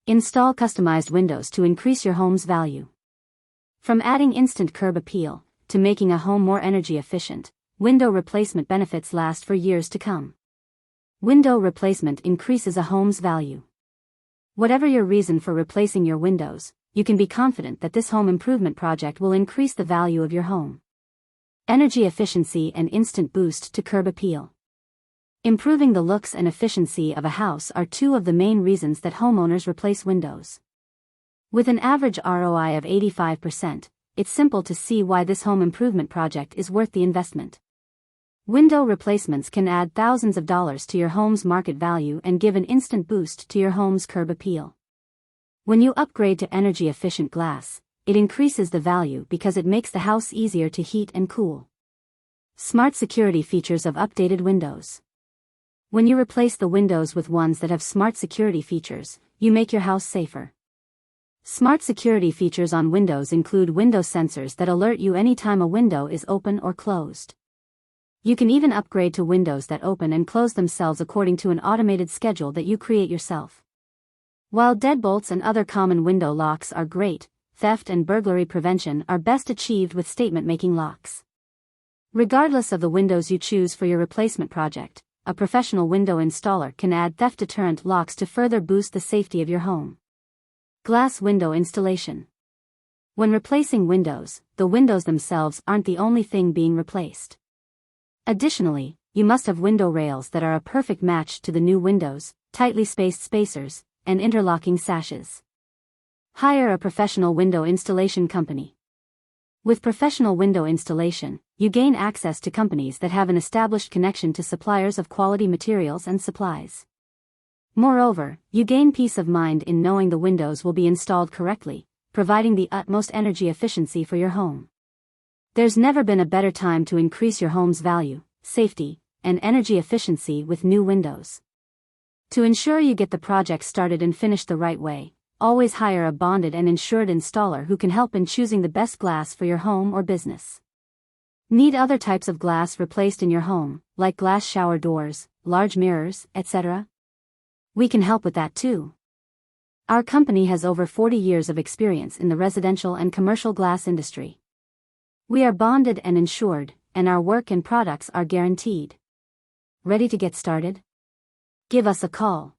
Install customized windows to increase your home's value. From adding instant curb appeal to making a home more energy efficient, window replacement benefits last for years to come. Window replacement increases a home's value. Whatever your reason for replacing your windows, you can be confident that this home improvement project will increase the value of your home. Energy efficiency and instant boost to curb appeal. Improving the looks and efficiency of a house are two of the main reasons that homeowners replace windows. With an average ROI of 85%, it's simple to see why this home improvement project is worth the investment. Window replacements can add thousands of dollars to your home's market value and give an instant boost to your home's curb appeal. When you upgrade to energy-efficient glass, it increases the value because it makes the house easier to heat and cool. Smart security features of updated windows. When you replace the windows with ones that have smart security features, you make your house safer. Smart security features on windows include window sensors that alert you anytime a window is open or closed. You can even upgrade to windows that open and close themselves according to an automated schedule that you create yourself. While deadbolts and other common window locks are great, theft and burglary prevention are best achieved with statement-making locks. Regardless of the windows you choose for your replacement project, a professional window installer can add theft-deterrent locks to further boost the safety of your home. Glass window installation. When replacing windows, the windows themselves aren't the only thing being replaced. Additionally, you must have window rails that are a perfect match to the new windows, tightly spaced spacers, and interlocking sashes. Hire a professional window installation company. With professional window installation, you gain access to companies that have an established connection to suppliers of quality materials and supplies. Moreover, you gain peace of mind in knowing the windows will be installed correctly, providing the utmost energy efficiency for your home. There's never been a better time to increase your home's value, safety, and energy efficiency with new windows. To ensure you get the project started and finished the right way, always hire a bonded and insured installer who can help in choosing the best glass for your home or business. Need other types of glass replaced in your home, like glass shower doors, large mirrors, etc.? We can help with that too. Our company has over 40 years of experience in the residential and commercial glass industry. We are bonded and insured, and our work and products are guaranteed. Ready to get started? Give us a call.